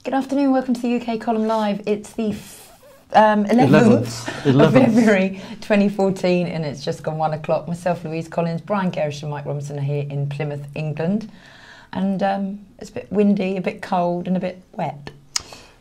Good afternoon, welcome to the UK Column Live. It's the 11th of February 2014 and it's just gone 1 o'clock. Myself, Louise Collins, Brian Gerrish and Mike Robinson are here in Plymouth, England. And it's a bit windy, a bit cold and a bit wet.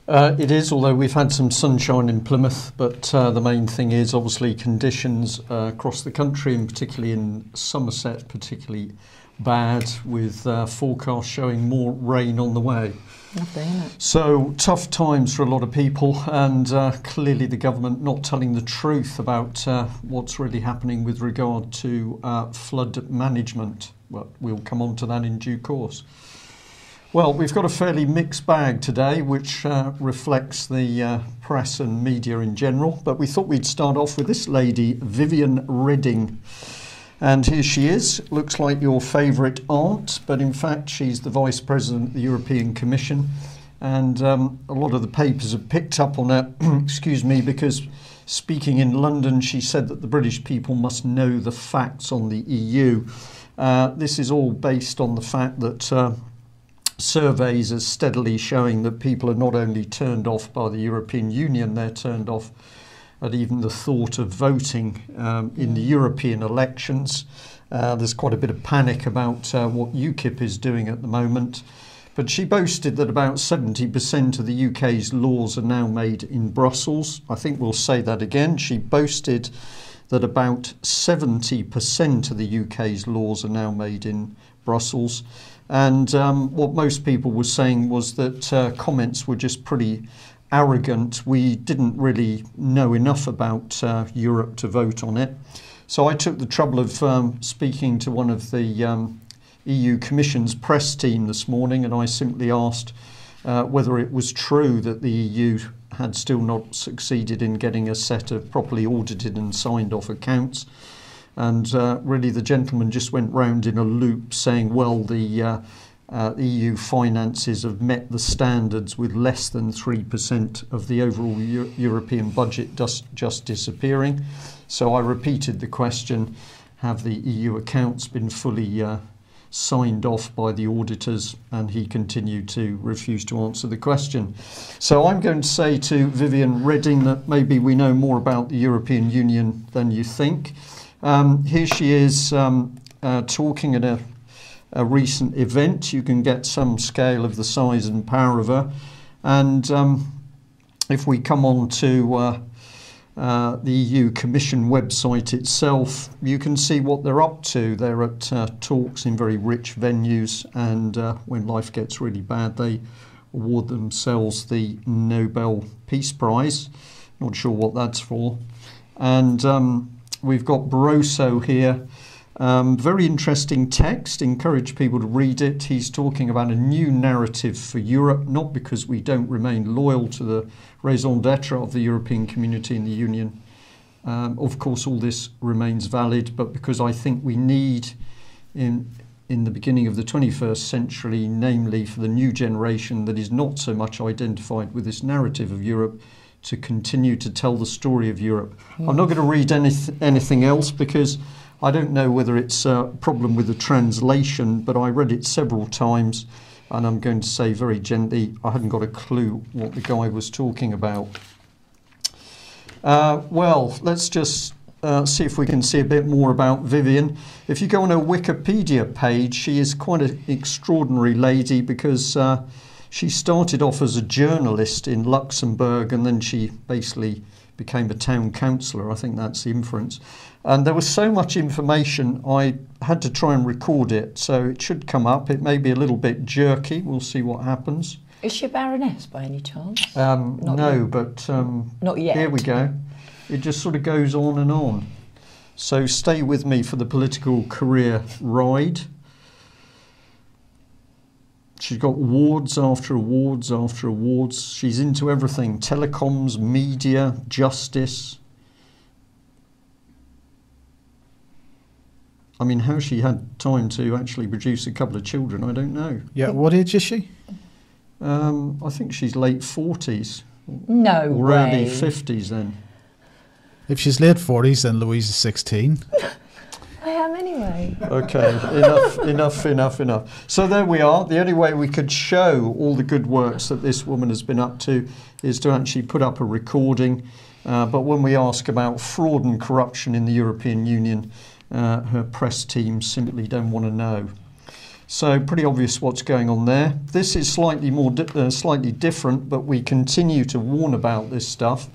It is, although we've had some sunshine in Plymouth, but the main thing is obviously conditions across the country and particularly in Somerset, particularly bad, with forecasts showing more rain on the way. Lovely, isn't it? So tough times for a lot of people, and clearly the government not telling the truth about what's really happening with regard to flood management. Well, we'll come on to that in due course. Well, we've got a fairly mixed bag today, which reflects the press and media in general, but we thought we'd start off with this lady, Viviane Reding. And here she is, looks like your favourite aunt, but in fact she's the Vice President of the European Commission. And a lot of the papers have picked up on her, excuse me, because speaking in London, she said that the British people must know the facts on the EU. This is all based on the fact that surveys are steadily showing that people are not only turned off by the European Union, they're turned off at even the thought of voting in the European elections. There's quite a bit of panic about what UKIP is doing at the moment. But she boasted that about 70% of the UK's laws are now made in Brussels. I think we'll say that again. She boasted that about 70% of the UK's laws are now made in Brussels. And what most people were saying was that comments were just pretty arrogant. We didn't really know enough about Europe to vote on it. So I took the trouble of speaking to one of the EU Commission's press team this morning, and I simply asked whether it was true that the EU had still not succeeded in getting a set of properly audited and signed off accounts. And really the gentleman just went round in a loop saying, well, the EU finances have met the standards with less than 3% of the overall European budget just disappearing. So I repeated the question, have the EU accounts been fully signed off by the auditors? And he continued to refuse to answer the question. So I'm going to say to Viviane Reding that maybe we know more about the European Union than you think. Here she is talking at a recent event. You can get some scale of the size and power of her. And if we come on to the EU Commission website itself, you can see what they're up to. They're at talks in very rich venues, and when life gets really bad, they award themselves the Nobel Peace Prize. Not sure what that's for. And we've got Barroso here. Very interesting text, encourage people to read it. He's talking about a new narrative for Europe, not because we don't remain loyal to the raison d'etre of the European community and the Union. Of course, all this remains valid, but because I think we need, in the beginning of the 21st century, namely for the new generation that is not so much identified with this narrative of Europe, to continue to tell the story of Europe. I'm not going to read anything else because I don't know whether it's a problem with the translation, but I read it several times, and I'm going to say very gently, I hadn't got a clue what the guy was talking about. Well, let's just see if we can see a bit more about Viviane. If you go on her Wikipedia page, she is quite an extraordinary lady because she started off as a journalist in Luxembourg, and then she basically became a town councillor. I think that's the inference. And there was so much information, I had to try and record it, so it should come up. It may be a little bit jerky. We'll see what happens. Is she a baroness by any chance? No, but not yet. Here we go. It just sort of goes on and on. So stay with me for the political career ride. She's got awards after awards after awards. She's into everything: telecoms, media, justice. I mean, how she had time to actually produce a couple of children, I don't know. Yeah, what age is she? I think she's late 40s. No or way. early 50s then. If she's late 40s, then Louise is 16. I am anyway. anyway. Okay, enough. So there we are. The only way we could show all the good works that this woman has been up to is to actually put up a recording. But when we ask about fraud and corruption in the European Union, her press team simply don't want to know. So pretty obvious what's going on there. This is slightly different, but we continue to warn about this stuff.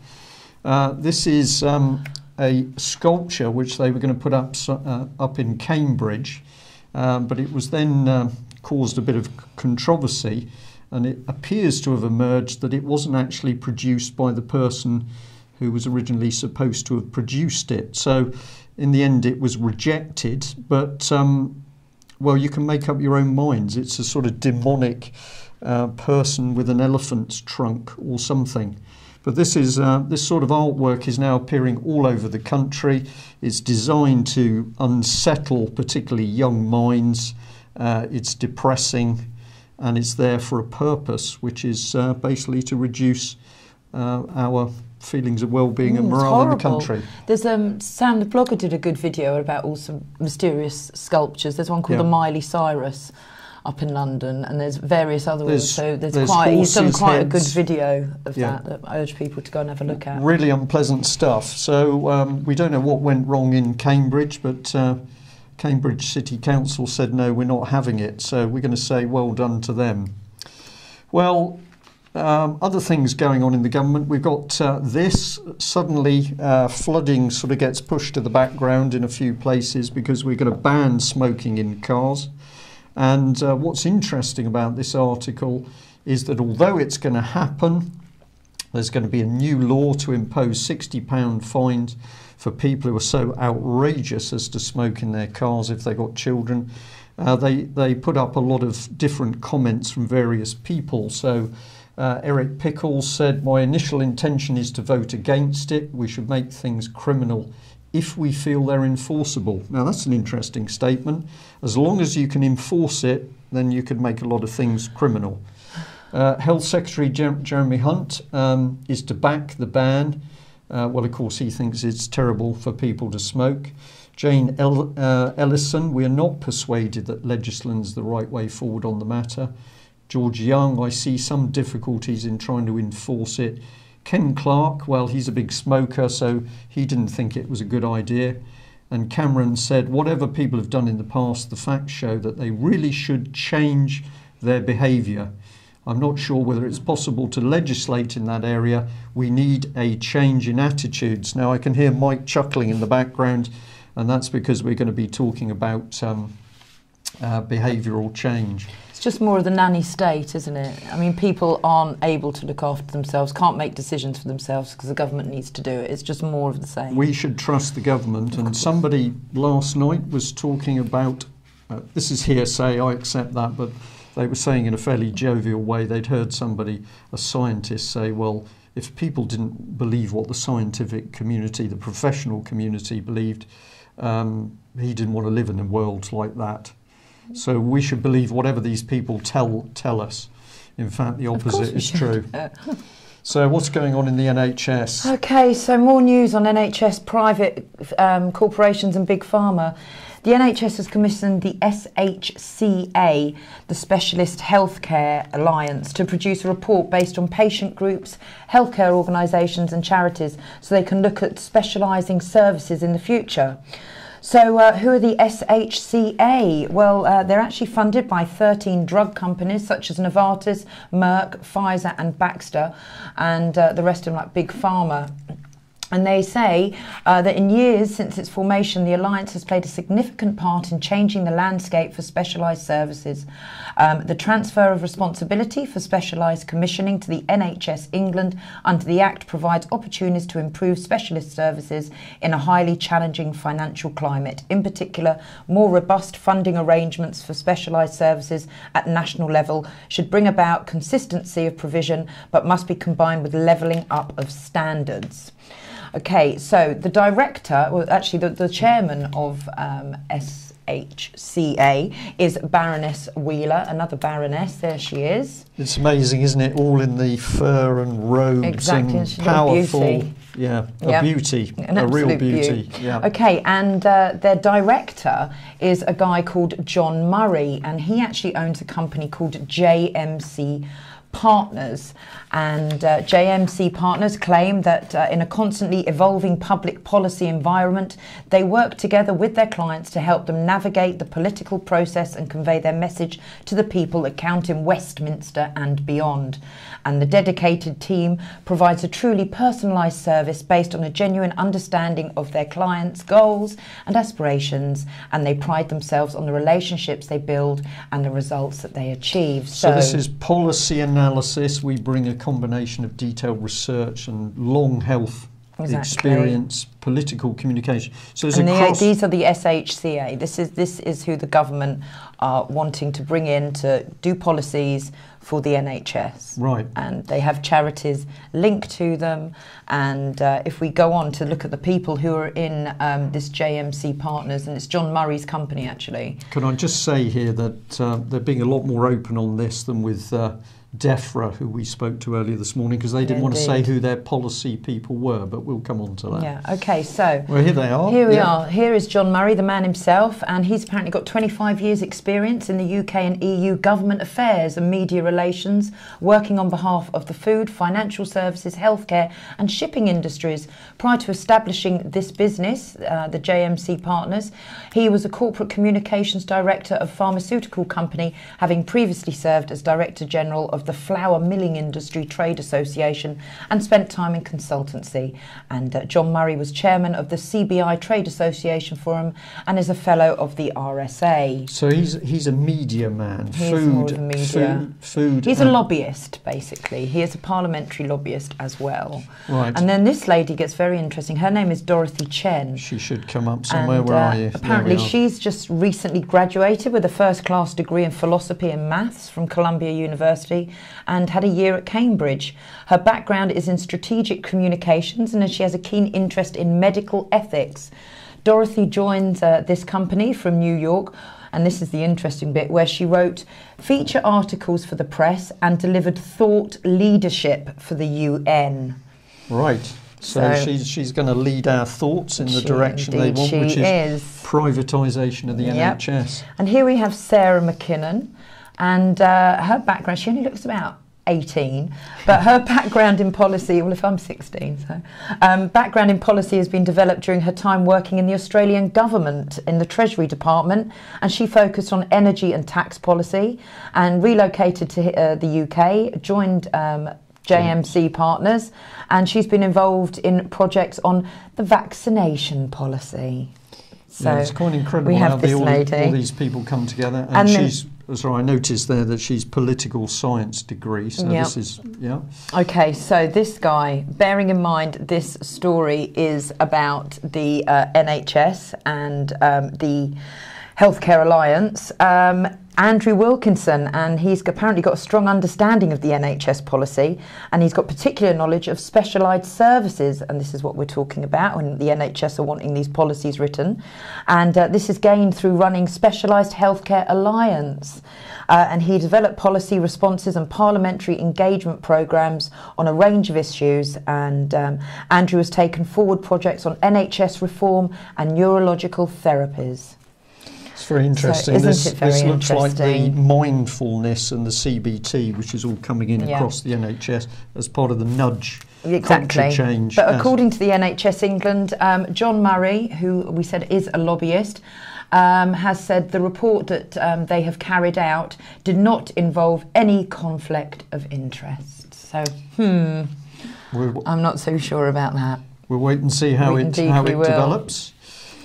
This is a sculpture which they were going to put up in Cambridge, but it was then caused a bit of controversy, and it appears to have emerged that it wasn't actually produced by the person who was originally supposed to have produced it. So in the end it was rejected, but well, you can make up your own minds. It's a sort of demonic person with an elephant's trunk or something. But this sort of artwork is now appearing all over the country. It's designed to unsettle particularly young minds. It's depressing, and it's there for a purpose, which is basically to reduce our feelings of well-being and morale in the country. There's Sam the blogger did a good video about all some mysterious sculptures. There's one called the Miley Cyrus up in London, and there's various other ones. So he's done quite a good video of that I urge people to go and have a look at. Really unpleasant stuff. So we don't know what went wrong in Cambridge, but Cambridge City Council said no, we're not having it. So we're going to say well done to them. Well, other things going on in the government. We've got this. Suddenly flooding sort of gets pushed to the background in a few places because we're going to ban smoking in cars. And what's interesting about this article is that although it's going to happen, there's going to be a new law to impose £60 fines for people who are so outrageous as to smoke in their cars if they've got children. They put up a lot of different comments from various people. So Eric Pickles said, "My initial intention is to vote against it. We should make things criminal if we feel they're enforceable." Now that's an interesting statement. As long as you can enforce it, then you could make a lot of things criminal. Health Secretary Jeremy Hunt is to back the ban. Well, of course, he thinks it's terrible for people to smoke. Jane Ellison, we are not persuaded that legislation's the right way forward on the matter. George Young, I see some difficulties in trying to enforce it. Ken Clark, well, he's a big smoker, so he didn't think it was a good idea. And Cameron said, whatever people have done in the past, the facts show that they really should change their behaviour. I'm not sure whether it's possible to legislate in that area. We need a change in attitudes. Now, I can hear Mike chuckling in the background, and that's because we're going to be talking about behavioural change. It's just more of the nanny state, isn't it? I mean, people aren't able to look after themselves, can't make decisions for themselves because the government needs to do it. It's just more of the same. We should trust the government. And somebody last night was talking about, this is hearsay, I accept that, but they were saying in a fairly jovial way, they'd heard somebody, a scientist, say, well, if people didn't believe what the scientific community, the professional community believed, he didn't want to live in a world like that. So we should believe whatever these people tell us. In fact, the opposite is true. So what's going on in the NHS? Okay, so more news on NHS, private corporations and big pharma. The NHS has commissioned the SHCA, the Specialist Healthcare Alliance, to produce a report based on patient groups, healthcare organisations and charities so they can look at specialising services in the future. So who are the SHCA? Well, they're actually funded by 13 drug companies such as Novartis, Merck, Pfizer and Baxter, and the rest of them like Big Pharma. And they say that in years since its formation, the Alliance has played a significant part in changing the landscape for specialised services. The transfer of responsibility for specialised commissioning to the NHS England under the Act provides opportunities to improve specialist services in a highly challenging financial climate. In particular, more robust funding arrangements for specialised services at national level should bring about consistency of provision, but must be combined with levelling up of standards. Okay, so the director, well, actually the chairman of SHCA is Baroness Wheeler, another baroness. There she is. It's amazing, isn't it? All in the fur and robes, exactly, and powerful Yeah, a beauty, a real beauty. Yeah. Okay, and their director is a guy called John Murray, and he actually owns a company called JMC Partners. And JMC Partners claim that in a constantly evolving public policy environment, they work together with their clients to help them navigate the political process and convey their message to the people that count in Westminster and beyond. And the dedicated team provides a truly personalised service based on a genuine understanding of their clients' goals and aspirations, and they pride themselves on the relationships they build and the results that they achieve. So this is policy analysis. We bring a combination of detailed research and long health experience, political communication. So these are the SHCA. This is who the government are wanting to bring in to do policies for the NHS. Right. And they have charities linked to them. And if we go on to look at the people who are in this JMC Partners, and it's John Murray's company actually. Can I just say here that they're being a lot more open on this than with DEFRA, who we spoke to earlier this morning, because they didn't want to say who their policy people were, but we'll come on to that. Yeah, okay, so... Well, here they are. Here we are. Here is John Murray, the man himself, and he's apparently got 25 years' experience in the UK and EU government affairs and media relations, working on behalf of the food, financial services, healthcare and shipping industries. Prior to establishing this business, the JMC Partners, he was a corporate communications director of pharmaceutical company, having previously served as Director General of the Flour Milling Industry Trade Association and spent time in consultancy. And John Murray was chairman of the CBI Trade Association Forum and is a fellow of the RSA. So he's a media man. He's more of a media. Food. He's a lobbyist, basically. He is a parliamentary lobbyist as well. Right. And then this lady gets very interesting. Her name is Dorothy Chen. She should come up somewhere. And, where are you? Apparently she's just recently graduated with a first-class degree in philosophy and maths from Columbia University and had a year at Cambridge. Her background is in strategic communications and she has a keen interest in medical ethics. Dorothy joins this company from New York, and this is the interesting bit, where she wrote feature articles for the press and delivered thought leadership for the UN. Right. So she's going to lead our thoughts in the direction they want, which is privatisation of the NHS. And here we have Sarah McKinnon, and her background, she only looks about 18, but her background in policy, well, if I'm 16, so background in policy has been developed during her time working in the Australian government in the Treasury Department, and she focused on energy and tax policy and relocated to the UK, joined JMC Partners, and she's been involved in projects on the vaccination policy. So it's quite incredible how all these people come together, and she's... So I noticed there that she's political science degree, so this is, Okay, so this guy, bearing in mind this story is about the NHS and the Healthcare Alliance, Andrew Wilkinson, and he's apparently got a strong understanding of the NHS policy, and he's got particular knowledge of specialised services, and this is what we're talking about when the NHS are wanting these policies written, and this is gained through running Specialised Healthcare Alliance, and he developed policy responses and parliamentary engagement programmes on a range of issues, and Andrew has taken forward projects on NHS reform and neurological therapies. It's very interesting. So this looks like the mindfulness and the CBT, which is all coming in across the NHS as part of the nudge culture change. But according to the NHS England, John Murray, who we said is a lobbyist, has said the report that they have carried out did not involve any conflict of interest. So, I'm not so sure about that. We'll wait and see how it develops.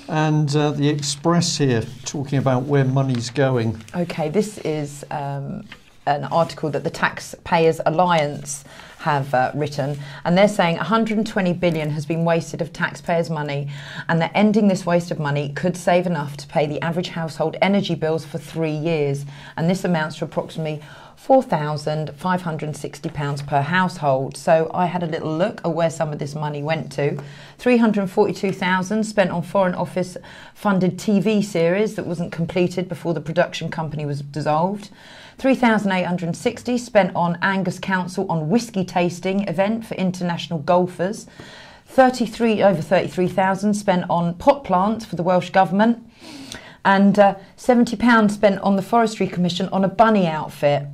And the Express here, talking about where money's going. Okay, this is an article that the Taxpayers Alliance have written, and they're saying 120 billion has been wasted of taxpayers' money, and that ending this waste of money could save enough to pay the average household energy bills for 3 years, and this amounts to approximately £4,560 per household. So I had a little look at where some of this money went to. 342,000 spent on Foreign Office funded TV series that wasn't completed before the production company was dissolved. 3,860 spent on Angus Council on whisky tasting event for international golfers. over 33,000 spent on pot plants for the Welsh Government, and £70 spent on the Forestry Commission on a bunny outfit.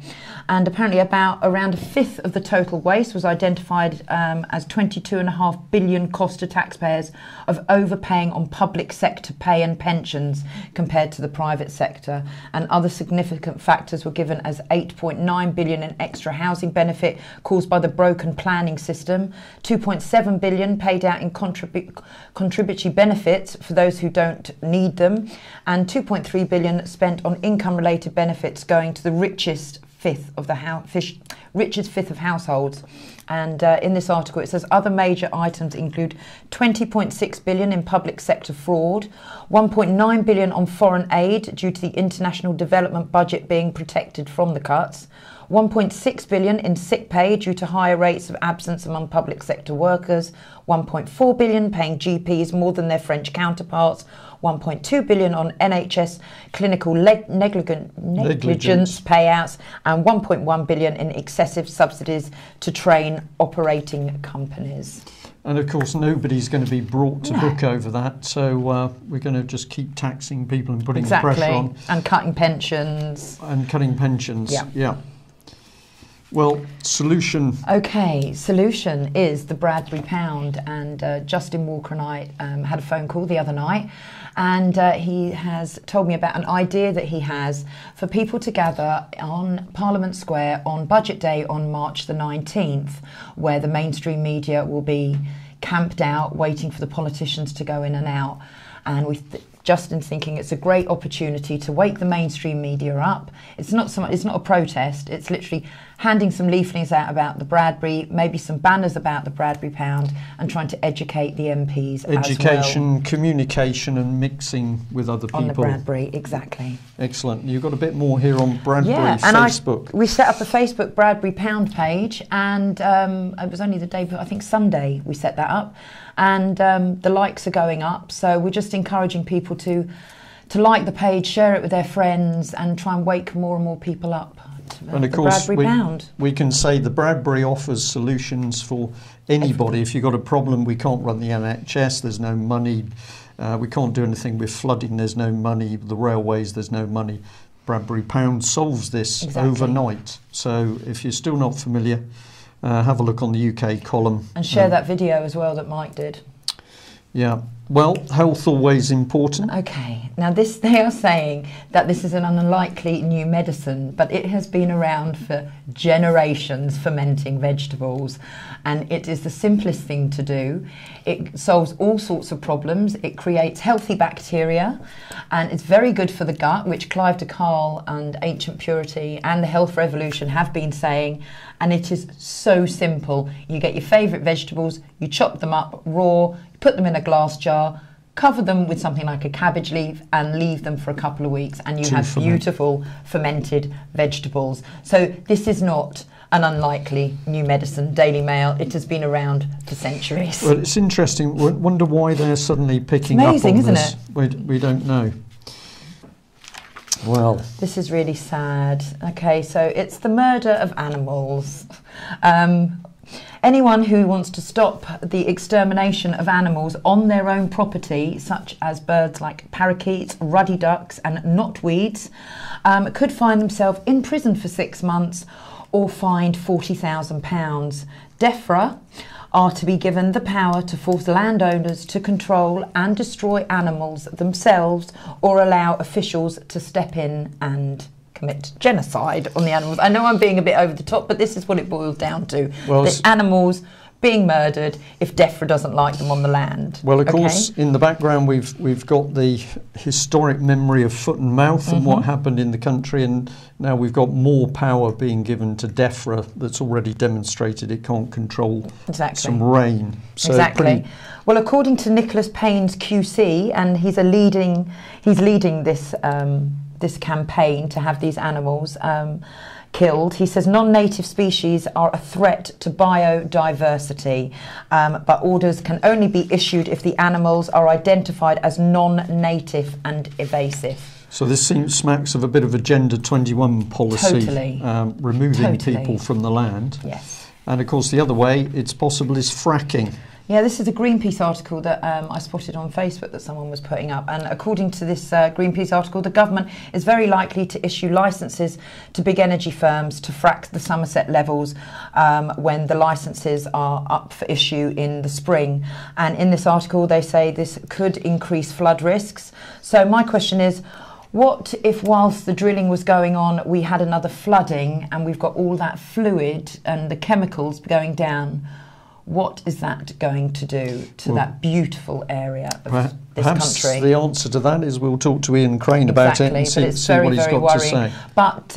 And apparently around a fifth of the total waste was identified as £22.5 billion cost to taxpayers of overpaying on public sector pay and pensions compared to the private sector. And other significant factors were given as £8.9 billion in extra housing benefit caused by the broken planning system, £2.7 billion paid out in contributory benefits for those who don't need them, and £2.3 billion spent on income-related benefits going to the richest fifth of households. And in this article it says other major items include £20.6 billion in public sector fraud, £1.9 billion on foreign aid due to the international development budget being protected from the cuts, £1.6 billion in sick pay due to higher rates of absence among public sector workers, £1.4 billion paying GPs more than their French counterparts, £1.2 billion on NHS clinical negligence payouts, and £1.1 billion in excessive subsidies to train operating companies. And of course, nobody's going to be brought to book over that, so we're going to just keep taxing people and putting pressure on. And cutting pensions. Yeah. Well, solution. Okay, solution is the Bradbury Pound, and Justin Walker and I had a phone call the other night, and he has told me about an idea that he has for people to gather on Parliament Square on Budget Day on March the 19th, where the mainstream media will be camped out waiting for the politicians to go in and out. And Justin's thinking it's a great opportunity to wake the mainstream media up. It's not a protest, it's literally handing some leaflets out about the Bradbury, maybe some banners about the Bradbury Pound, and trying to educate the MPs Education, as well. Communication and mixing with other people. On the Bradbury, exactly. Excellent. You've got a bit more here on Bradbury Facebook. We set up a Facebook Bradbury Pound page, and it was only the day, I think Sunday we set that up, and the likes are going up, so we're just encouraging people to like the page, share it with their friends, and try and wake more and more people up. And of course, we can say the Bradbury offers solutions for anybody. If you've got a problem, we can't run the NHS, there's no money. We can't do anything with flooding, there's no money. The railways, there's no money. Bradbury Pound solves this overnight. So if you're still not familiar, have a look on the UK column. And share that video as well that Mike did. Yeah. Well, health always important. Okay. Now they are saying that this is an unlikely new medicine, but it has been around for generations, fermenting vegetables, and it is the simplest thing to do. It solves all sorts of problems. It creates healthy bacteria, and it's very good for the gut, which Clive de Carle and Ancient Purity and the Health Revolution have been saying, and it is so simple. You get your favourite vegetables, you chop them up raw, put them in a glass jar, cover them with something like a cabbage leaf and leave them for a couple of weeks, and you have beautiful fermented vegetables. So this is not an unlikely new medicine. Daily Mail, it has been around for centuries. Well, it's interesting. Wonder why they're suddenly picking up on this. Amazing, isn't it? We don't know. Well, this is really sad. Okay, so it's the murder of animals. Anyone who wants to stop the extermination of animals on their own property, such as birds like parakeets, ruddy ducks and knotweeds, could find themselves in prison for 6 months or fined £40,000. DEFRA are to be given the power to force landowners to control and destroy animals themselves, or allow officials to step in and commit genocide on the animals. I know I'm being a bit over the top, but this is what it boils down to. Well, the animals being murdered if DEFRA doesn't like them on the land. Well, of course, in the background we've got the historic memory of foot and mouth and what happened in the country, and now we've got more power being given to DEFRA that's already demonstrated it can't control some rain. So Well, according to Nicholas Payne's QC, and he's leading this this campaign to have these animals killed. He says non-native species are a threat to biodiversity, but orders can only be issued if the animals are identified as non-native and invasive. So this smacks of a bit of Agenda 21 policy, removing people from the land. Yes. And of course the other way it's possible is fracking. Yeah, this is a Greenpeace article that I spotted on Facebook that someone was putting up. And according to this Greenpeace article, the government is very likely to issue licences to big energy firms to frack the Somerset levels when the licences are up for issue in the spring. And in this article, they say this could increase flood risks. So my question is, what if whilst the drilling was going on, we had another flooding and we've got all that fluid and the chemicals going down? What is that going to do to that beautiful area of this country? Perhaps the answer to that is we'll talk to Ian Crane about it and see what he's got to say. But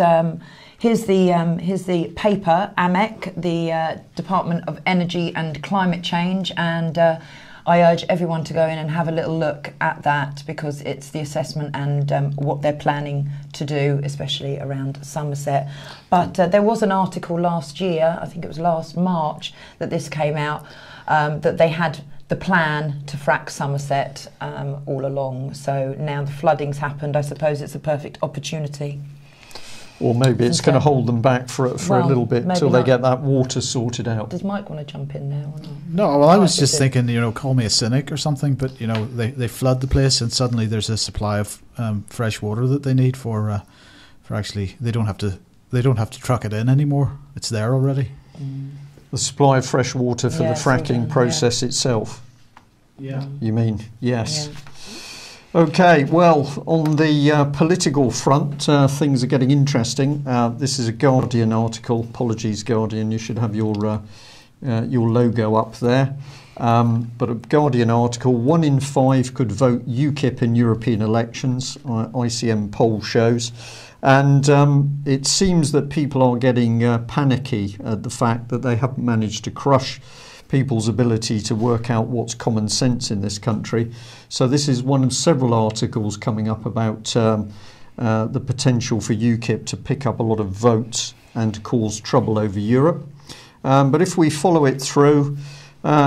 here's the paper, AMEC, the Department of Energy and Climate Change, and I urge everyone to go in and have a little look at that, because it's the assessment and what they're planning to do, especially around Somerset. But there was an article last year, I think it was last March, that this came out, that they had the plan to frack Somerset all along. So now the flooding's happened, I suppose it's a perfect opportunity. Or maybe it's going to hold them back for a little bit until they get that water sorted out. Does Mike want to jump in there or not? No, well, I was just thinking, call me a cynic or something, but, they flood the place and suddenly there's a supply of fresh water that they need for actually, they don't have to truck it in anymore. It's there already. The supply of fresh water for the fracking process itself. Yeah. You mean, yes. Yeah. Okay, well, on the political front, things are getting interesting. This is a Guardian article. Apologies, Guardian, you should have your logo up there. But a Guardian article, 1 in 5 could vote UKIP in European elections, ICM poll shows. And it seems that people are getting panicky at the fact that they haven't managed to crush people's ability to work out what's common sense in this country. So this is one of several articles coming up about the potential for UKIP to pick up a lot of votes and cause trouble over Europe. But if we follow it through,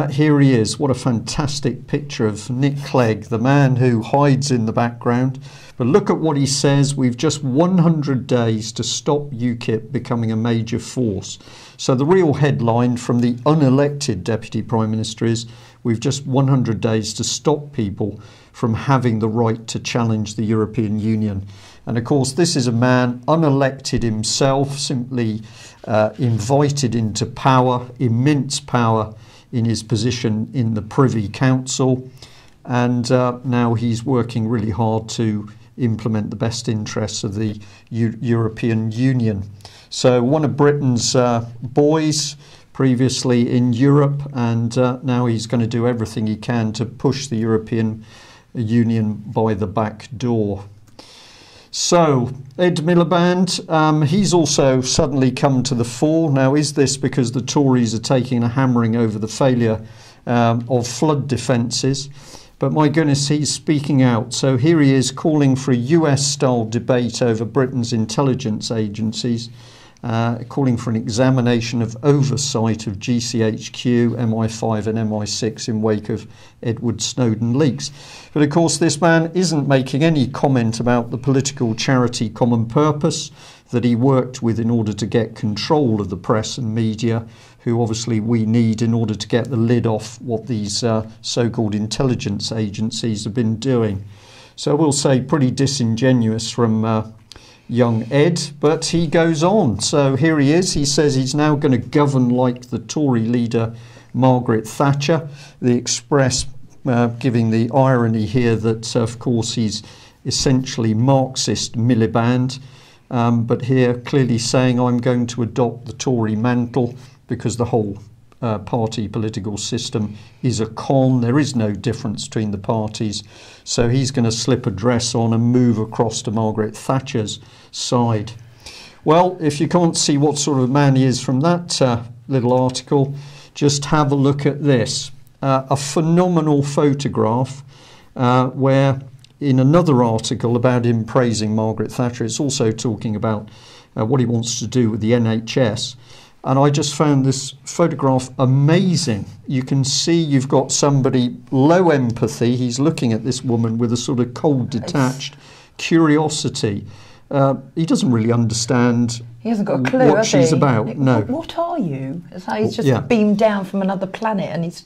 here he is. What a fantastic picture of Nick Clegg, the man who hides in the background. But look at what he says. We've just 100 days to stop UKIP becoming a major force. So the real headline from the unelected Deputy Prime Minister is, we've just 100 days to stop people from having the right to challenge the European Union. And of course, this is a man unelected himself, simply invited into power, immense power in his position in the Privy Council. And now he's working really hard to implement the best interests of the European Union. So one of Britain's boys, previously in Europe, and now he's going to do everything he can to push the European Union by the back door. So Ed Miliband, he's also suddenly come to the fore. Now, is this because the Tories are taking a hammering over the failure of flood defences? But my goodness, he's speaking out. So here he is calling for a US-style debate over Britain's intelligence agencies, calling for an examination of oversight of GCHQ, MI5 and MI6 in wake of Edward Snowden leaks. But of course, this man isn't making any comment about the political charity Common Purpose that he worked with in order to get control of the press and media, who obviously we need in order to get the lid off what these so-called intelligence agencies have been doing. So we'll say pretty disingenuous from young Ed, but he goes on. So here he is. He says he's now going to govern like the Tory leader Margaret Thatcher. The Express giving the irony here that, of course, he's essentially Marxist Miliband, but here clearly saying, I'm going to adopt the Tory mantle because the whole party political system is a con. There is no difference between the parties. So he's going to slip a dress on and move across to Margaret Thatcher's side. Well, if you can't see what sort of man he is from that little article, just have a look at this. A phenomenal photograph where in another article about him praising Margaret Thatcher, it's also talking about what he wants to do with the NHS. And I just found this photograph amazing. You can see you've got somebody low empathy. He's looking at this woman with a sort of cold, detached curiosity. He doesn't really understand he hasn't got a clue, what she's about. No. What are you? It's like he's just beamed down from another planet and he's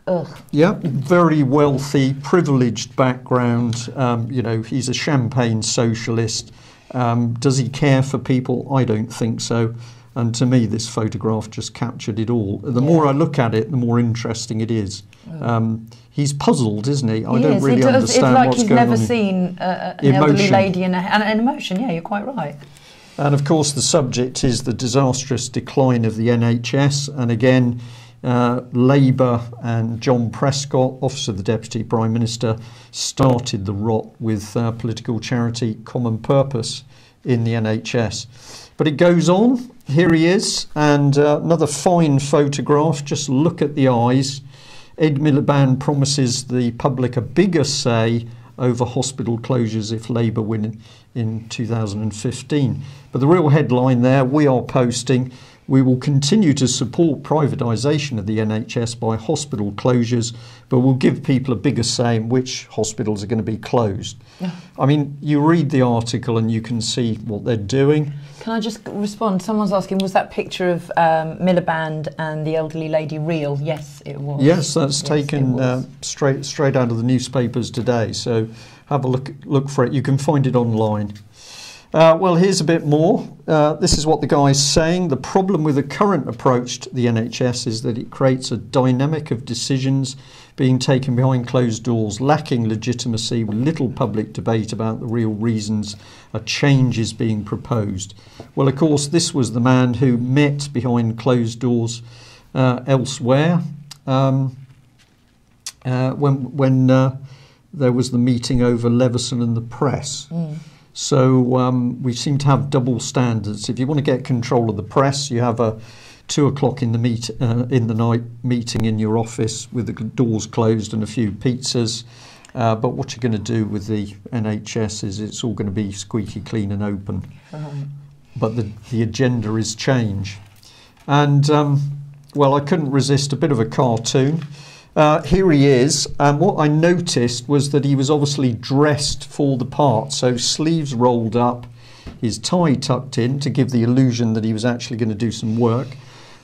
Ugh. Yeah, very wealthy, privileged background. He's a champagne socialist. Does he care for people? I don't think so. And to me, this photograph just captured it all. The more I look at it, the more interesting it is. He's puzzled, isn't he? I don't really understand what's going on. It's like he's never seen an elderly lady in an emotion. Yeah, you're quite right. And of course, the subject is the disastrous decline of the NHS. And again, Labour and John Prescott, Office of the Deputy Prime Minister, started the rot with political charity Common Purpose in the NHS. But it goes on. Here he is, and another fine photograph. Just look at the eyes. Ed Miliband promises the public a bigger say over hospital closures if Labour win in 2015. But the real headline there, we are posting, we will continue to support privatisation of the NHS by hospital closures, but we'll give people a bigger say in which hospitals are going to be closed. I mean, you read the article and you can see what they're doing. Can I just respond? Someone's asking, was that picture of Miliband and the elderly lady real? Yes, it was. Yes, that's taken straight out of the newspapers today. So have a look for it. You can find it online. Well, here's a bit more. This is what the guy's saying. The problem with the current approach to the NHS is that it creates a dynamic of decisions being taken behind closed doors, lacking legitimacy, with little public debate about the real reasons a change is being proposed. Well, of course, this was the man who met behind closed doors elsewhere when there was the meeting over Leveson and the press. So we seem to have double standards. If you want to get control of the press, you have a 2 o'clock in the night meeting in your office with the doors closed and a few pizzas. But what you're going to do with the NHS is it's all going to be squeaky clean and open. But the agenda is change. And, well, I couldn't resist a bit of a cartoon. Here he is, and what I noticed was that he was obviously dressed for the part, so sleeves rolled up, his tie tucked in to give the illusion that he was actually going to do some work.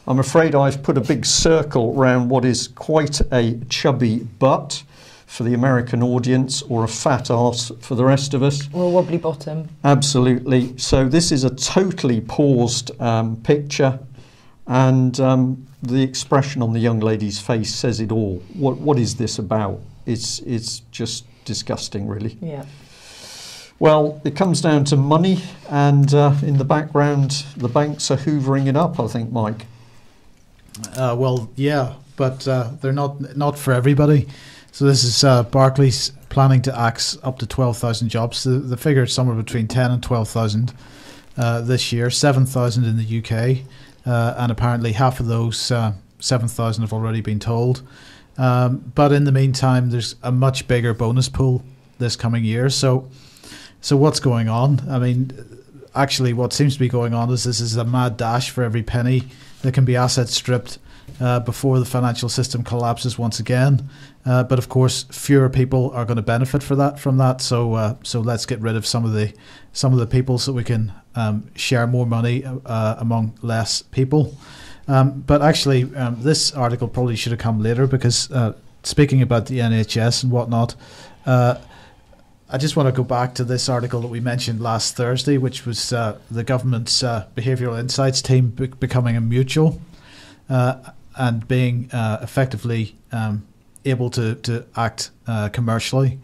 I'm afraid I've put a big circle around what is quite a chubby butt for the American audience, or a fat arse for the rest of us. Or a wobbly bottom. Absolutely. So this is a totally paused picture, and the expression on the young lady's face says it all. What is this about? It's just disgusting, really. Yeah. Well, it comes down to money, and in the background, the banks are hoovering it up, I think, Mike. Well, yeah, but they're not for everybody. So this is Barclays planning to axe up to 12,000 jobs. The figure is somewhere between 10 and 12,000 this year, 7,000 in the UK. And apparently half of those 7,000 have already been told. But in the meantime, there's a much bigger bonus pool this coming year. So what's going on? I mean, actually what seems to be going on is this is a mad dash for every penny that can be asset stripped before the financial system collapses once again. But of course, fewer people are going to benefit from that. So let's get rid of some of the people so we can share more money among less people. But actually, this article probably should have come later, because speaking about the NHS and whatnot, I just want to go back to this article that we mentioned last Thursday, which was the government's behavioural insights team becoming a mutual and being effectively able to act commercially.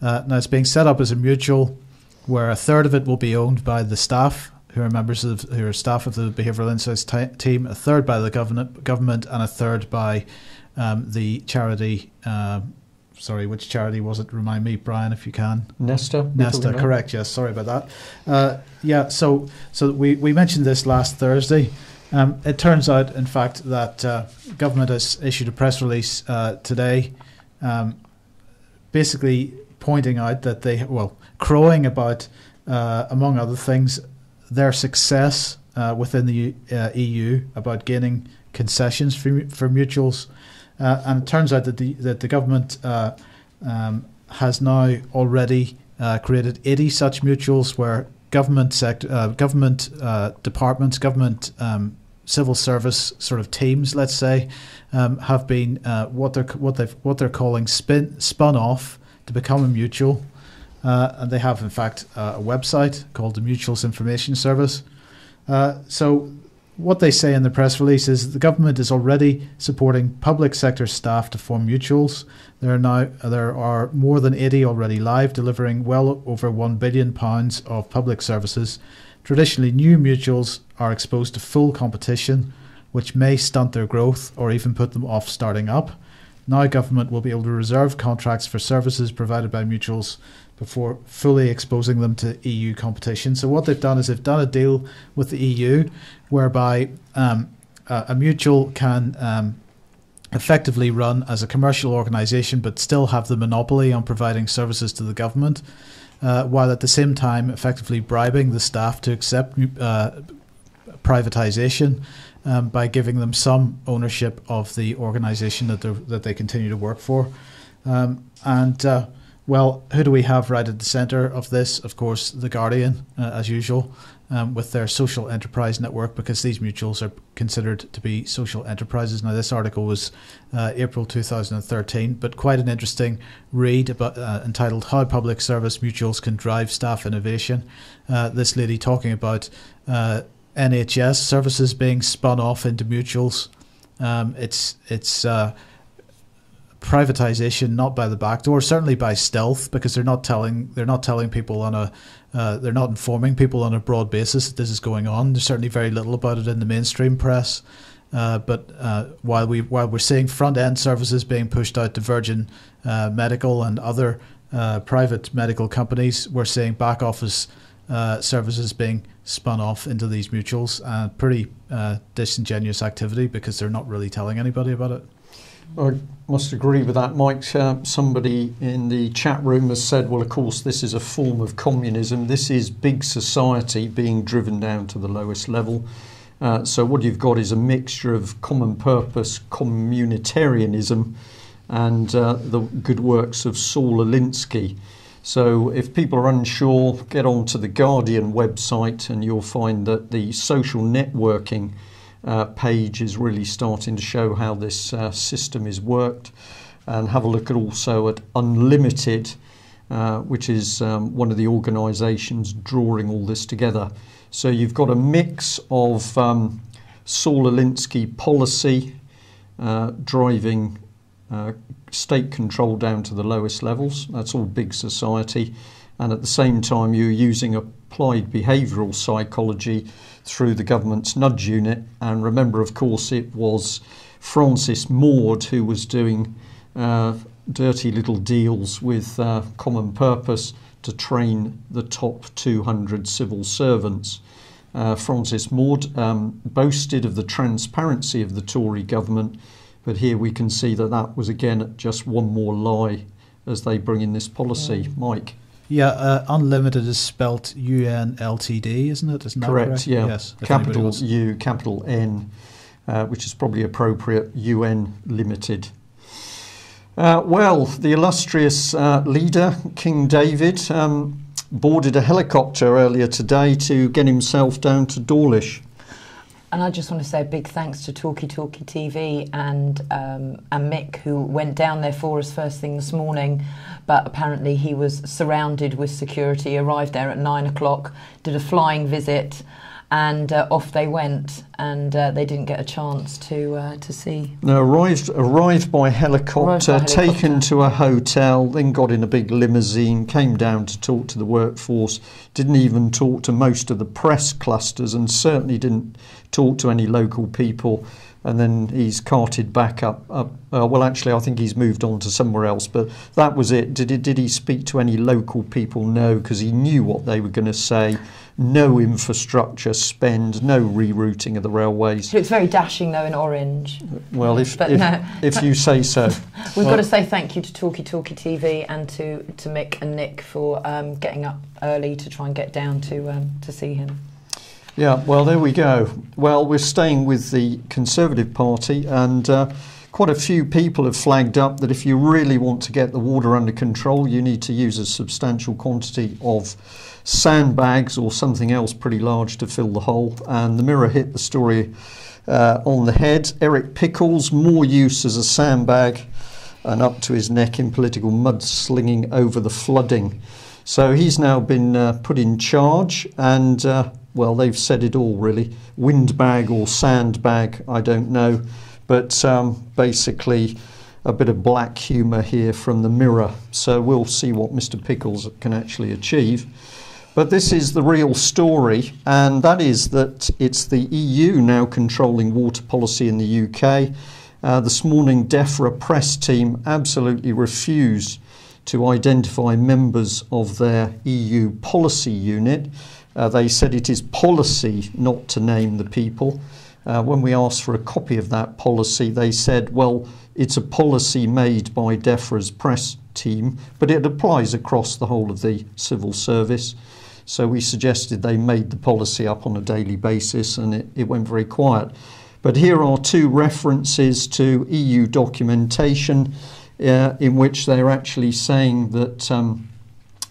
Now, it's being set up as a mutual where a third of it will be owned by the staff, who are staff of the Behavioural Insights team, a third by the government, and a third by the charity. Sorry, which charity was it? Remind me, Brian, if you can. Nesta, correct. Yes, sorry about that. Yeah, so we mentioned this last Thursday. It turns out, in fact, that government has issued a press release today, basically pointing out that crowing about, among other things, their success within the EU about gaining concessions for mutuals. And it turns out that the government has now already created 80 such mutuals where government departments, government civil service sort of teams, let's say, have been what they're calling spun off to become a mutual, and they have in fact a website called the Mutuals Information Service. So what they say in the press release is the government is already supporting public sector staff to form mutuals. There are more than 80 already live, delivering well over £1 billion of public services. Traditionally, new mutuals are exposed to full competition, which may stunt their growth or even put them off starting up. Now government will be able to reserve contracts for services provided by mutuals before fully exposing them to EU competition. So what they've done is they've done a deal with the EU whereby a mutual can effectively run as a commercial organisation but still have the monopoly on providing services to the government, while at the same time effectively bribing the staff to accept privatisation by giving them some ownership of the organisation that they continue to work for. Well, who do we have right at the centre of this? Of course, The Guardian, as usual, with their social enterprise network, because these mutuals are considered to be social enterprises. Now, this article was April 2013, but quite an interesting read about, entitled How Public Service Mutuals Can Drive Staff Innovation. This lady talking about NHS services being spun off into mutuals. It's privatization, not by the back door, certainly by stealth, because they're not telling people on a they're not informing people on a broad basis that this is going on. There's certainly very little about it in the mainstream press. But while we're seeing front end services being pushed out to Virgin Medical and other private medical companies, we're seeing back office services being spun off into these mutuals. Pretty disingenuous activity, because they're not really telling anybody about it. I must agree with that, Mike. Somebody in the chat room has said, well, of course, this is a form of communism. This is big society being driven down to the lowest level. So what you've got is a mixture of common purpose communitarianism and the good works of Saul Alinsky. So if people are unsure, get onto the Guardian website and you'll find that the social networking page is really starting to show how this system is worked. And have a look also at Unlimited, which is one of the organisations drawing all this together. So you've got a mix of Saul Alinsky policy driving state control down to the lowest levels. That's all big society. And at the same time, you're using applied behavioural psychology through the government's nudge unit. And remember, of course, it was Francis Maude who was doing dirty little deals with Common Purpose to train the top 200 civil servants. Francis Maude boasted of the transparency of the Tory government, but here we can see that that was again just one more lie as they bring in this policy. Mike? Yeah, Unlimited is spelt UNLTD, isn't it? Isn't that correct? Yeah. Yes. Capital U, capital N, which is probably appropriate, UN Limited. Well, the illustrious leader, King David, boarded a helicopter earlier today to get himself down to Dawlish. And I just want to say a big thanks to Talkie Talkie TV and Mick, who went down there for us first thing this morning. But apparently he was surrounded with security, arrived there at 9 o'clock, did a flying visit, and off they went. And they didn't get a chance to see. No, arrived by helicopter, taken to a hotel, then got in a big limousine, came down to talk to the workforce, didn't even talk to most of the press clusters, and certainly didn't talk to any local people. And then he's carted back up. Well, actually, I think he's moved on to somewhere else. But that was it. Did he speak to any local people? No, because he knew what they were going to say. No infrastructure spend, no rerouting of the railways. It looks very dashing, though, in orange. Well, if you say so. We've got to say thank you to Talkie Talkie TV and to Mick and Nick for getting up early to try and get down to see him. Yeah, well, there we go. Well, we're staying with the Conservative Party, and quite a few people have flagged up that if you really want to get the water under control, you need to use a substantial quantity of sandbags or something else pretty large to fill the hole. And the Mirror hit the story on the head. Eric Pickles, more use as a sandbag and up to his neck in political mudslinging over the flooding. So he's now been put in charge, and well, they've said it all really. Windbag or sandbag, I don't know, but basically a bit of black humour here from the Mirror. So we'll see what Mr. Pickles can actually achieve. But this is the real story, and that is that it's the EU now controlling water policy in the UK. This morning, DEFRA press team absolutely refused to identify members of their EU policy unit. They said it is policy not to name the people. When we asked for a copy of that policy, they said, well, it's a policy made by DEFRA's press team, but it applies across the whole of the civil service. So we suggested they made the policy up on a daily basis, and it went very quiet. But here are two references to EU documentation in which they're actually saying that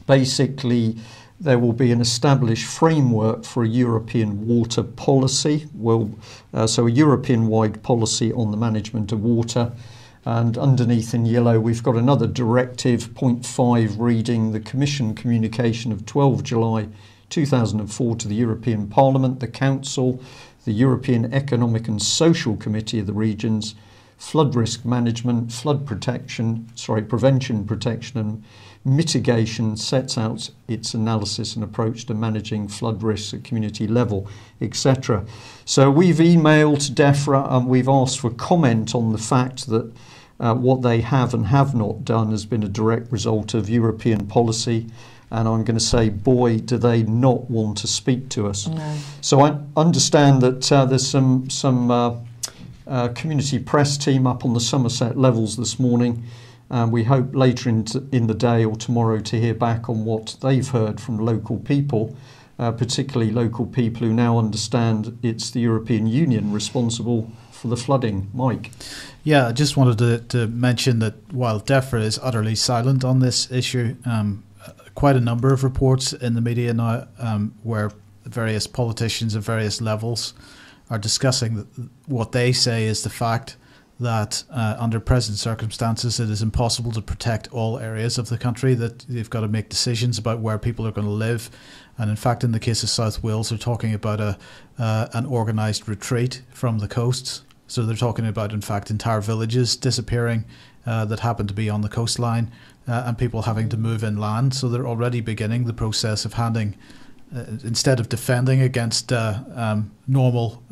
basically there will be an established framework for a European water policy, so a European-wide policy on the management of water. And underneath in yellow, we've got another directive, point 5, reading the Commission communication of 12 July 2004 to the European Parliament, the Council, the European Economic and Social Committee of the Regions, flood risk management, flood prevention, protection and mitigation, sets out its analysis and approach to managing flood risks at community level, etc. So we've emailed DEFRA and we've asked for comment on the fact that what they have and have not done has been a direct result of European policy. And I'm going to say, boy, do they not want to speak to us. No. So I understand that there's some community press team up on the Somerset levels this morning. We hope later in the day or tomorrow to hear back on what they've heard from local people, particularly local people who now understand it's the European Union responsible for the flooding. Mike? Yeah, I just wanted to mention that while DEFRA is utterly silent on this issue, quite a number of reports in the media now where various politicians at various levels are discussing what they say is the fact that under present circumstances it is impossible to protect all areas of the country, that they've got to make decisions about where people are going to live. And in fact, in the case of South Wales, they're talking about an organised retreat from the coasts. So they're talking about, in fact, entire villages disappearing that happen to be on the coastline, and people having to move inland. So they're already beginning the process of handing, instead of defending against normal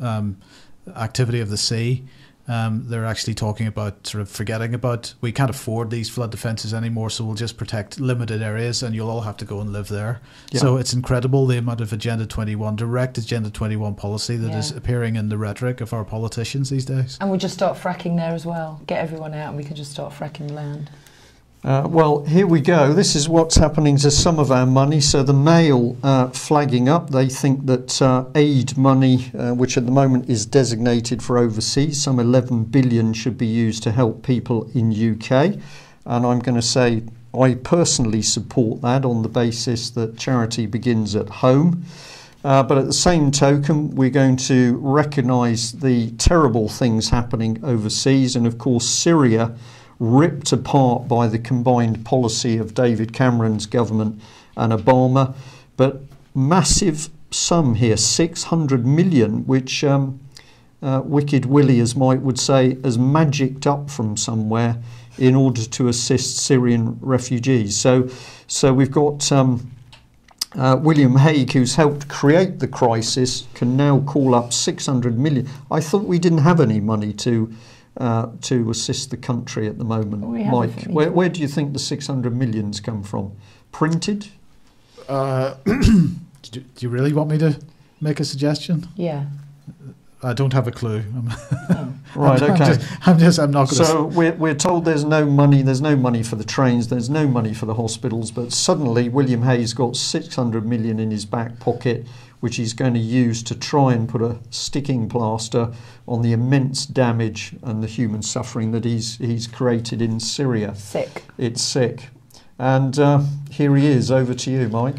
activity of the sea, they're actually talking about sort of forgetting about, we can't afford these flood defences anymore, so we'll just protect limited areas and you'll all have to go and live there. Yeah. So it's incredible the amount of Agenda 21, direct Agenda 21 policy that is appearing in the rhetoric of our politicians these days. And we'll just start fracking there as well. Get everyone out and we can just start fracking the land. Well, here we go. This is what's happening to some of our money. So the Mail flagging up. They think that aid money, which at the moment is designated for overseas, some 11 billion should be used to help people in UK. And I'm going to say I personally support that on the basis that charity begins at home. But at the same token, we're going to recognise the terrible things happening overseas. And of course, Syria, ripped apart by the combined policy of David Cameron's government and Obama, but massive sum here, 600 million, which Wicked Willie, as Mike would say, has magicked up from somewhere in order to assist Syrian refugees. So we've got William Hague, who's helped create the crisis, can now call up 600 million. I thought we didn't have any money to assist the country at the moment. Mike, where do you think the 600 millions come from? Printed? Do you really want me to make a suggestion? Yeah. I don't have a clue. Right, okay. I'm not going to... So we're told there's no money for the trains, there's no money for the hospitals, but suddenly William Hague's got 600 million in his back pocket, which he's going to use to try and put a sticking plaster on the immense damage and the human suffering that he's created in Syria. Sick. It's sick. And here he is. Over to you, Mike.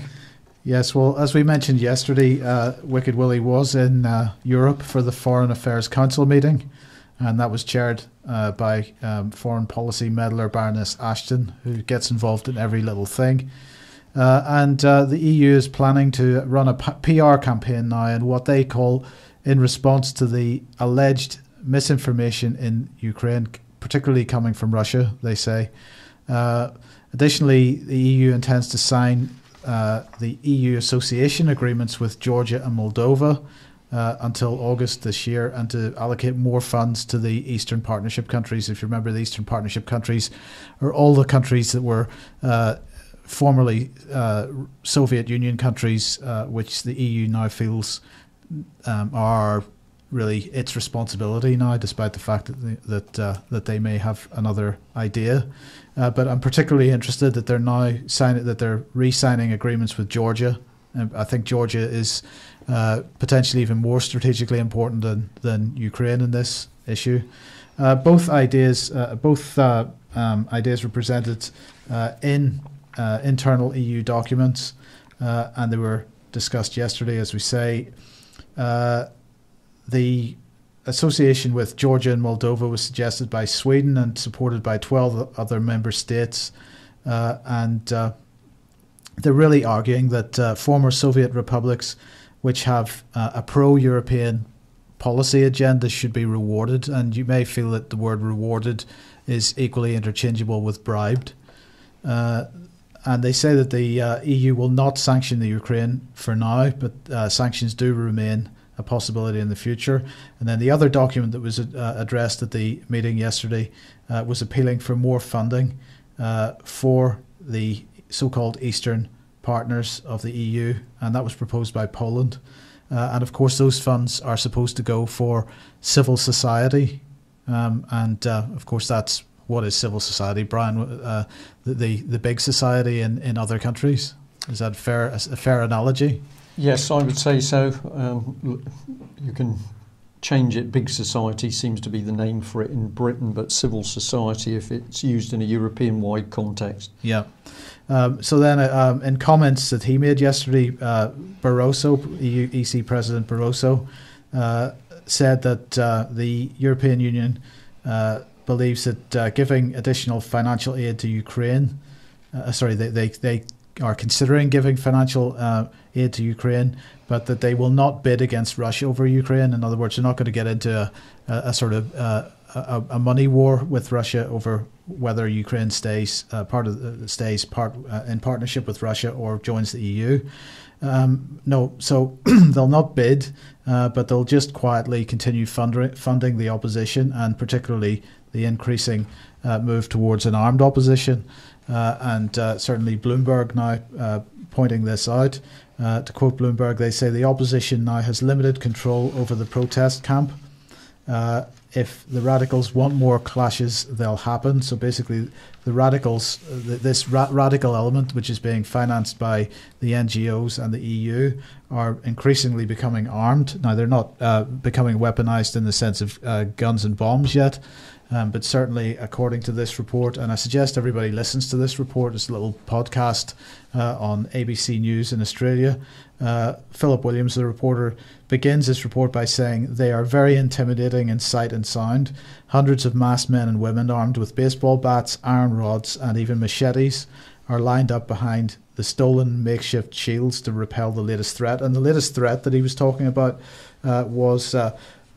Yes, well, as we mentioned yesterday, Wicked Willie was in Europe for the Foreign Affairs Council meeting, and that was chaired by foreign policy meddler Baroness Ashton, who gets involved in every little thing. And the EU is planning to run a PR campaign now in what they call in response to the alleged misinformation in Ukraine, particularly coming from Russia, they say. Additionally, the EU intends to sign the EU association agreements with Georgia and Moldova until August this year, and to allocate more funds to the Eastern Partnership countries. If you remember, the Eastern Partnership countries are all the countries that were formerly Soviet Union countries, which the EU now feels are really its responsibility now, despite the fact that they may have another idea. But I'm particularly interested that they're now they're re-signing agreements with Georgia. And I think Georgia is potentially even more strategically important than Ukraine in this issue. Both ideas were presented in internal EU documents, and they were discussed yesterday, as we say. The association with Georgia and Moldova was suggested by Sweden and supported by 12 other member states, and they're really arguing that former Soviet republics which have a pro-European policy agenda should be rewarded, and you may feel that the word rewarded is equally interchangeable with bribed. And they say that the EU will not sanction the Ukraine for now, but sanctions do remain a possibility in the future. And then the other document that was addressed at the meeting yesterday was appealing for more funding for the so-called Eastern partners of the EU, and that was proposed by Poland. And of course those funds are supposed to go for civil society, and of course that's what is civil society, Brian? The big society in other countries. Is that a fair analogy? Yes, I would say so. You can change it. Big society seems to be the name for it in Britain, but civil society if it's used in a European-wide context. Yeah. So then in comments that he made yesterday, Barroso, EU EC President Barroso, said that the European Union believes that giving additional financial aid to Ukraine, they are considering giving financial aid to Ukraine, but that they will not bid against Russia over Ukraine. In other words, they're not going to get into a sort of a money war with Russia over whether Ukraine stays in partnership with Russia or joins the EU. No, so they'll not bid, but they'll just quietly continue funding the opposition, and particularly the increasing move towards an armed opposition. And certainly Bloomberg now pointing this out. To quote Bloomberg, they say the opposition now has limited control over the protest camp. If the radicals want more clashes, they'll happen. So basically the radicals, this radical element, which is being financed by the NGOs and the EU, are increasingly becoming armed. Now, they're not becoming weaponized in the sense of guns and bombs yet, but certainly according to this report, and I suggest everybody listens to this report, it's a little podcast on ABC News in Australia. Philip Williams, the reporter, begins his report by saying they are very intimidating in sight and sound. Hundreds of masked men and women armed with baseball bats, iron rods and even machetes are lined up behind the stolen makeshift shields to repel the latest threat. And the latest threat that he was talking about was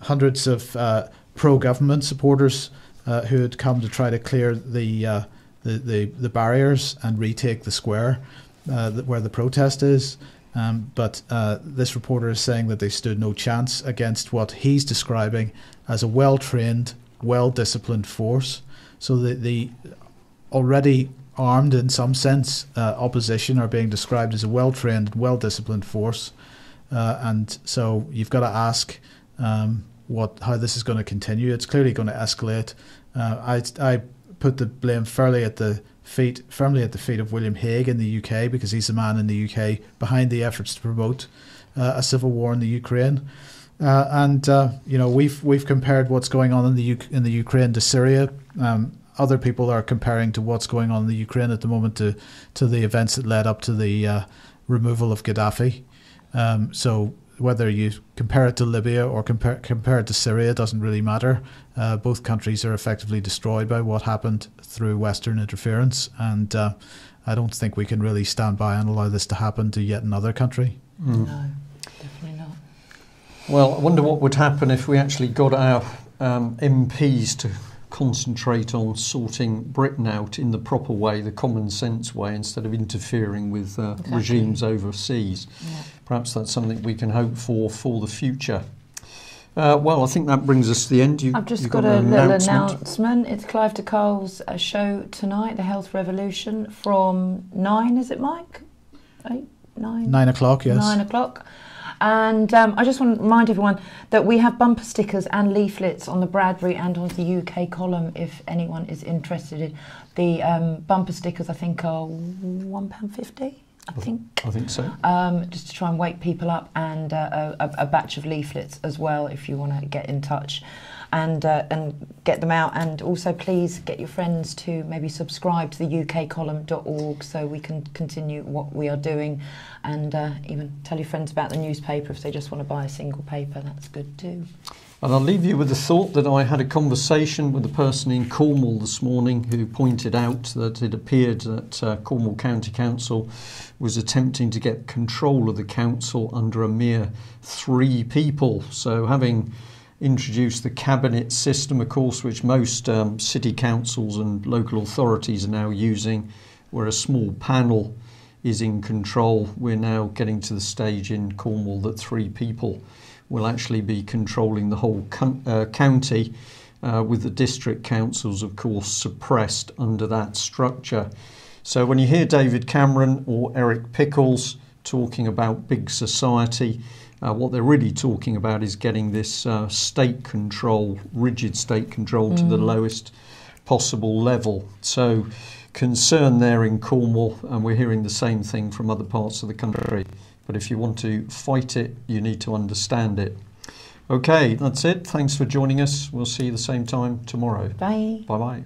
hundreds of pro-government supporters who had come to try to clear the barriers and retake the square where the protest is. But this reporter is saying that they stood no chance against what he's describing as a well-trained, well-disciplined force. So the already armed, in some sense, opposition are being described as a well-trained, well-disciplined force. And so you've got to ask how this is going to continue. It's clearly going to escalate. I put the blame firmly at the feet of William Hague in the UK, because he's the man in the UK behind the efforts to promote a civil war in the Ukraine. We've compared what's going on in the Ukraine to Syria. Other people are comparing to what's going on in the Ukraine at the moment to the events that led up to the removal of Gaddafi. So whether you compare it to Libya or compare it to Syria doesn't really matter. Both countries are effectively destroyed by what happened through Western interference, and I don't think we can really stand by and allow this to happen to yet another country. No, definitely not. Well, I wonder what would happen if we actually got our MPs to concentrate on sorting Britain out in the proper way, the common sense way, instead of interfering with regimes overseas. Yeah. Perhaps that's something we can hope for the future. Well, I think that brings us to the end. I've just got a little announcement. It's Clive de Cole's show tonight, The Health Revolution, from 9, is it, Mike? 8, 9? 9 o'clock, yes. 9 o'clock. And I just want to remind everyone that we have bumper stickers and leaflets on the Bradbury and on the UK column if anyone is interested. The bumper stickers, I think, are £1.50. I think so. Just to try and wake people up, and a batch of leaflets as well if you want to get in touch and get them out. And also please get your friends to maybe subscribe to the ukcolumn.org so we can continue what we are doing, and even tell your friends about the newspaper if they just want to buy a single paper. That's good too. And I'll leave you with the thought that I had a conversation with a person in Cornwall this morning who pointed out that it appeared that Cornwall County Council was attempting to get control of the council under a mere 3 people. So having introduced the cabinet system, of course, which most city councils and local authorities are now using, where a small panel is in control, we're now getting to the stage in Cornwall that 3 people will actually be controlling the whole county, with the district councils, of course, suppressed under that structure. So when you hear David Cameron or Eric Pickles talking about big society, what they're really talking about is getting this state control, rigid state control, to the lowest possible level. So concern there in Cornwall, and we're hearing the same thing from other parts of the country. But if you want to fight it, you need to understand it. Okay, that's it. Thanks for joining us. We'll see you the same time tomorrow. Bye. Bye-bye.